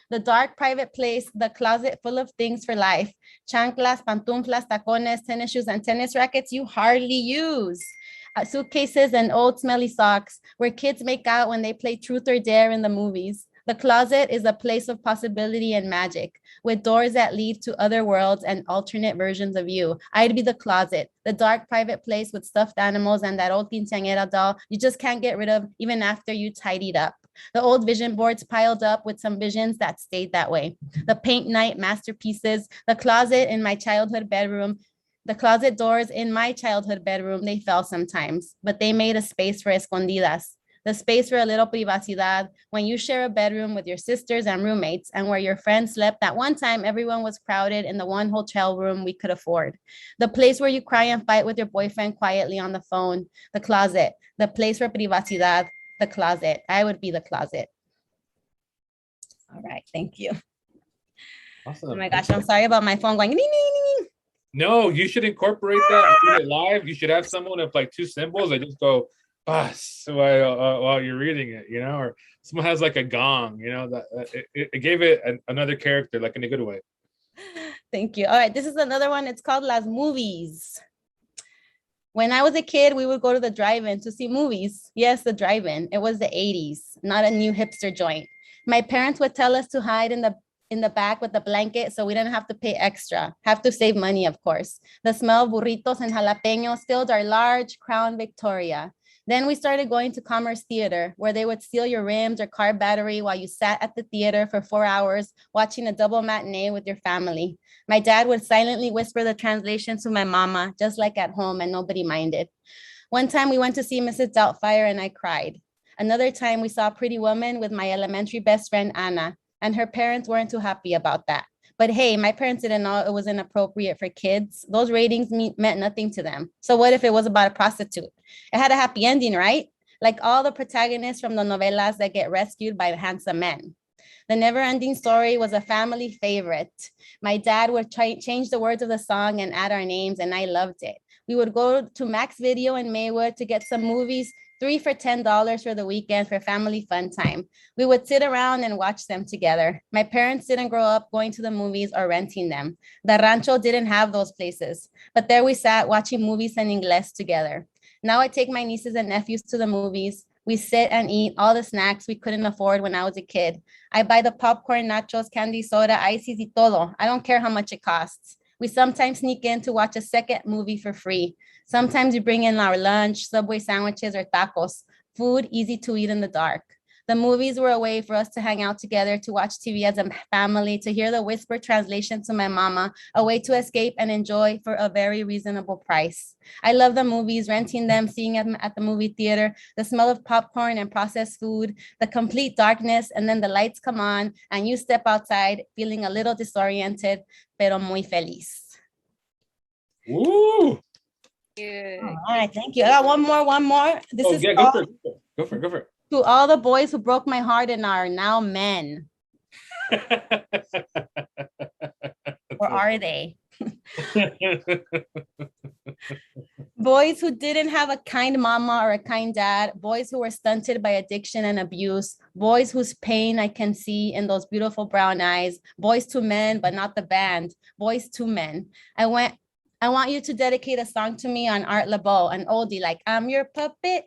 The dark private place, the closet full of things for life. Chanclas, pantuflas, tacones, tennis shoes, and tennis rackets you hardly use. Suitcases and old smelly socks, where kids make out when they play truth or dare in the movies. The closet is a place of possibility and magic, with doors that lead to other worlds and alternate versions of you. I'd be the closet, the dark private place with stuffed animals and that old quinceañera doll you just can't get rid of even after you tidied up. The old vision boards piled up with some visions that stayed that way. The paint night masterpieces, the closet in my childhood bedroom, the closet doors in my childhood bedroom, they fell sometimes, but they made a space for escondidas, the space for a little privacidad when you share a bedroom with your sisters and roommates, and where your friends slept at one time, everyone was crowded in the one hotel room we could afford. The place where you cry and fight with your boyfriend quietly on the phone, the closet, the place for privacidad, the closet. I would be the closet. All right, thank you. Awesome. Oh my gosh, I'm sorry about my phone going. Ding, ding, ding. No, you should incorporate that live. You should have someone with like 2 cymbals that just go bus while you're reading it, you know, or someone has like a gong, you know, that it gave it another character, like in a good way. Thank you. All right, this is another one. It's called Las Movies. When I was a kid, we would go to the drive-in to see movies. Yes, the drive-in. It was the 80s, not a new hipster joint. My parents would tell us to hide in the back with the blanket so we didn't have to pay extra. Have to save money, of course. The smell of burritos and jalapenos filled our large Crown Victoria. Then we started going to Commerce Theater, where they would steal your rims or car battery while you sat at the theater for 4 hours watching a double matinee with your family. My dad would silently whisper the translation to my mama, just like at home, and nobody minded. One time we went to see Mrs. Doubtfire and I cried. Another time we saw Pretty Woman with my elementary best friend, Anna, and her parents weren't too happy about that. But hey, my parents didn't know it was inappropriate for kids. Those ratings meant nothing to them. So what if it was about a prostitute? It had a happy ending, right? Like all the protagonists from the novelas that get rescued by handsome men. The never-ending story was a family favorite. My dad would change the words of the song and add our names, and I loved it. We would go to Max Video in Maywood to get some movies, 3 for $10 for the weekend for family fun time. We would sit around and watch them together. My parents didn't grow up going to the movies or renting them. The rancho didn't have those places, but there we sat watching movies in English together. Now I take my nieces and nephews to the movies. We sit and eat all the snacks we couldn't afford when I was a kid. I buy the popcorn, nachos, candy, soda, ices, y todo. I don't care how much it costs. We sometimes sneak in to watch a second movie for free. Sometimes we bring in our lunch, Subway sandwiches, or tacos, food easy to eat in the dark. The movies were a way for us to hang out together, to watch TV as a family, to hear the whisper translation to my mama, a way to escape and enjoy for a very reasonable price. I love the movies, renting them, seeing them at the movie theater, the smell of popcorn and processed food, the complete darkness, and then the lights come on and you step outside feeling a little disoriented, pero muy feliz. Woo! Good. All right, thank you. I got one more. This is go called, for it. Go for it. Go for To all the boys who broke my heart and are now men. it. Or are they? Boys who didn't have a kind mama or a kind dad, boys who were stunted by addiction and abuse, boys whose pain I can see in those beautiful brown eyes, boys to men, but not the band, boys to men. I want you to dedicate a song to me on Art LeBeau, an oldie like I'm your puppet.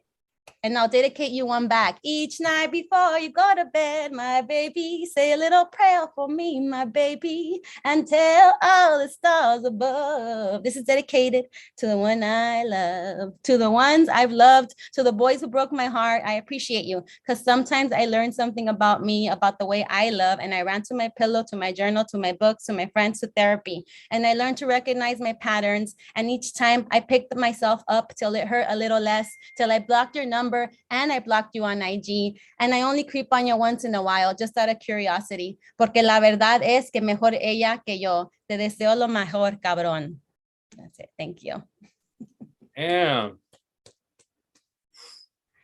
And I'll dedicate you one back. Each night before you go to bed, my baby, say a little prayer for me, my baby, and tell all the stars above. This is dedicated to the one I love, to the ones I've loved, to the boys who broke my heart. I appreciate you because sometimes I learned something about me, about the way I love, and I ran to my pillow, to my journal, to my books, to my friends, to therapy. And I learned to recognize my patterns. And each time I picked myself up till it hurt a little less, till I blocked your number and I blocked you on IG. And I only creep on you once in a while, just out of curiosity. Porque la verdad es que mejor ella que yo. Te deseo lo mejor, cabrón. That's it. Thank you. Damn.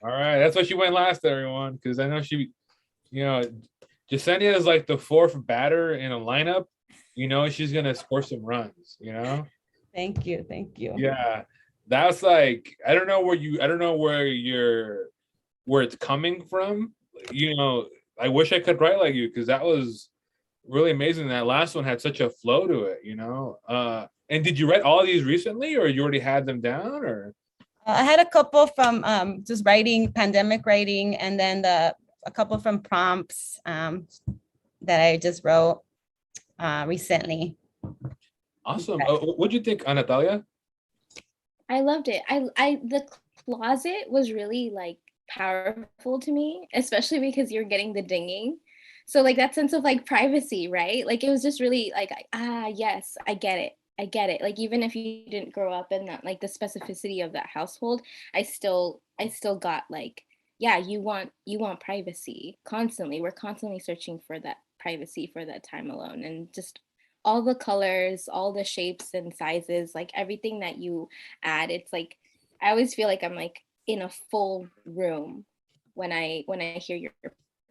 All right. That's why she went last, everyone. Because I know she, Jasenia is like the fourth batter in a lineup. She's going to score some runs, Thank you. Thank you. Yeah. That's like, I don't know where it's coming from. I wish I could write like you because that was really amazing. That last one had such a flow to it, And did you write all these recently or you already had them down or? I had a couple from just writing, pandemic writing, and then a couple from prompts that I just wrote recently. Awesome. What'd you think, Natalia? I loved it. The closet was really like powerful to me, especially because you're getting the dinging. So like that sense of like privacy, right? Like it was just really like, yes, I get it. Like even if you didn't grow up in that, like the specificity of that household, I still got like, yeah, you want privacy constantly. We're constantly searching for that privacy, for that time alone, and just all the colors, all the shapes and sizes, like everything that you add. It's like, I always feel like I'm like in a full room when I hear your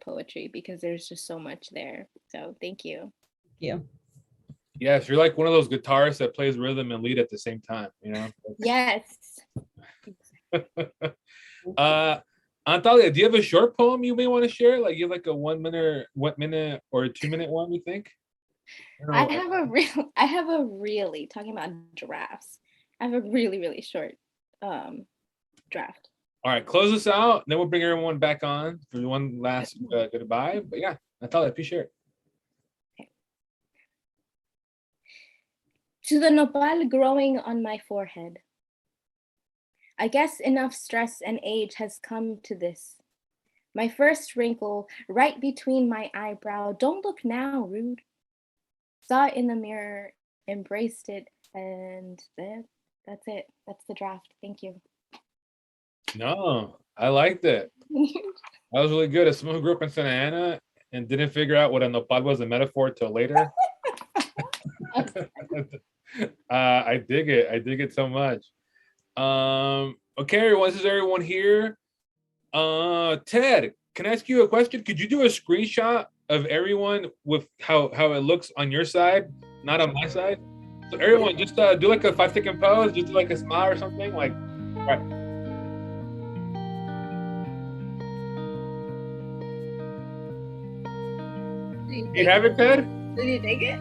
poetry because there's just so much there. So thank you. Thank you. Yes, you're like one of those guitarists that plays rhythm and lead at the same time, Yes. Antalya, do you have a short poem you may want to share? Like you have like a 1 minute or a 2 minute one, you think? I have a really, talking about drafts, I have a really, really short draft. All right, close us out. Then we'll bring everyone back on for one last goodbye. But yeah, Natalia, please share it. Okay. To the nopal growing on my forehead. I guess enough stress and age has come to this. My first wrinkle right between my eyebrow. Don't look now, rude. Saw it in the mirror, embraced it, and that's it. That's the draft. Thank you. No, I liked it. That was really good. As someone who grew up in Santa Ana and didn't figure out what a nopal was a metaphor till later. I dig it. I dig it so much. Okay, everyone, this is everyone here. Ted, can I ask you a question? Could you do a screenshot of everyone with how it looks on your side, not on my side? So everyone, just do like a 5-second pose, just do like a smile or something. Like, all right. Do you have it, Ted? Did you take it?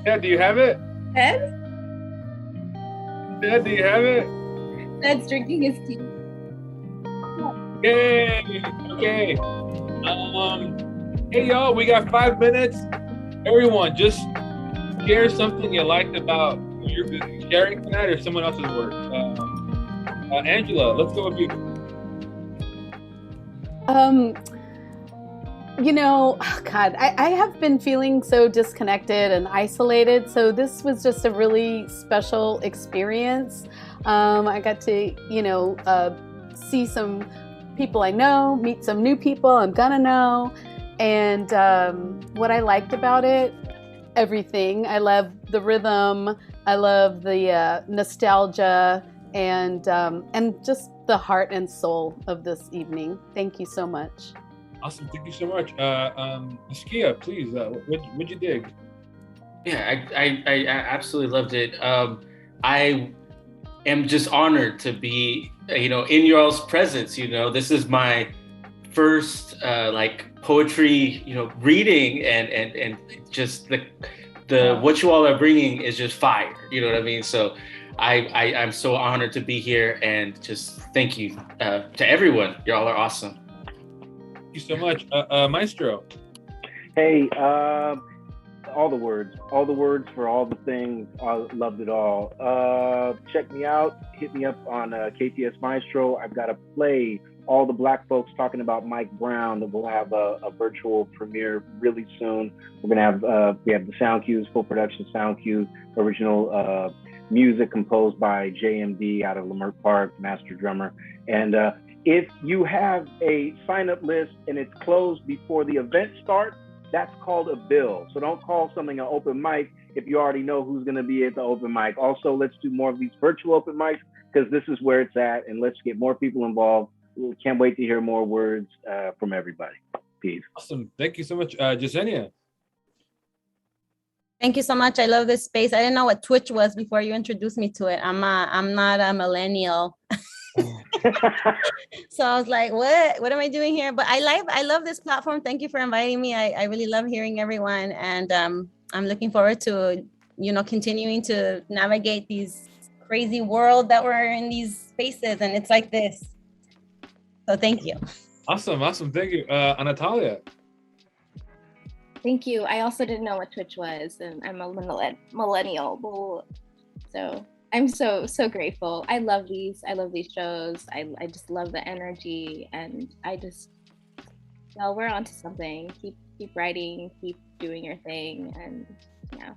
Ted, do you have it? Ted? Ted, do you have it? Ted's drinking his tea. Yay! Okay. Hey y'all, we got 5 minutes. Everyone, just share something you liked about your sharing tonight or someone else's work. Angela, let's go with you. God, I have been feeling so disconnected and isolated. So this was just a really special experience. I got to, see some people I know, meet some new people I'm gonna know. And what I liked about it, everything. I love the rhythm. I love the nostalgia. and just the heart and soul of this evening. Thank you so much. Awesome. Thank you so much. Skia, please, what'd you dig? Yeah, I absolutely loved it. I am just honored to be, in y'all's presence. This is my first like poetry, reading, and just the what you all are bringing is just fire. You know what I mean? So I'm so honored to be here, and just thank you to everyone. Y'all are awesome. Thank you so much, Maestro. Hey, all the words for all the things. I loved it all. Check me out. Hit me up on KTS Maestro. I've got a play. All the Black folks talking about Mike Brown. That we'll have a virtual premiere really soon. We're gonna have we have the sound cues, full production sound cues, original music composed by JMD out of Leimert Park, master drummer. And if you have a sign-up list and it's closed before the event starts, that's called a bill. So don't call something an open mic if you already know who's going to be at the open mic. Also, let's do more of these virtual open mics, because this is where it's at, and let's get more people involved. We can't wait to hear more words from everybody. Peace. Awesome. Thank you so much, Jasenia. Thank you so much. I love this space. I didn't know what Twitch was before you introduced me to it. I'm not a millennial. So I was like, what am I doing here? But I love this platform. Thank you for inviting me. I really love hearing everyone. And I'm looking forward to, continuing to navigate these crazy world that we're in these spaces. And it's like this. So thank you. Awesome. Thank you. Natalia. Thank you. I also didn't know what Twitch was, and I'm a millennial. So I'm so grateful. I love these shows. I just love the energy, and we're onto something. Keep writing, keep doing your thing, and yeah.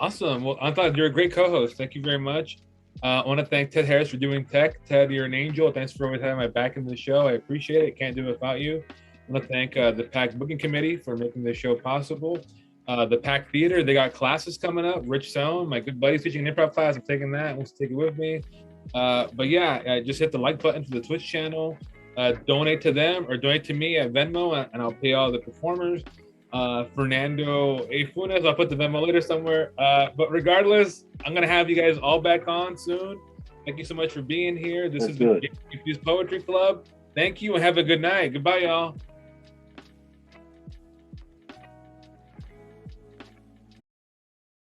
Awesome. Well, I thought you're a great co-host. Thank you very much. I want to thank Ted Harris for doing tech. Ted, you're an angel. Thanks for always having my back in the show. I appreciate it. Can't do it without you. I want to thank the PAC Booking Committee for making this show possible. The PAC Theater, they got classes coming up. Rich Sohn, my good buddy's teaching an improv class. I'm taking that. Wants to take it with me. But yeah, just hit the like button for the Twitch channel. Donate to them or donate to me at Venmo, and I'll pay all the performers. Fernando A. Funes, I'll put the Venmo later somewhere. But regardless, I'm going to have you guys all back on soon. Thank you so much for being here. This is the Confused Poetry Club. Thank you and have a good night. Goodbye, y'all.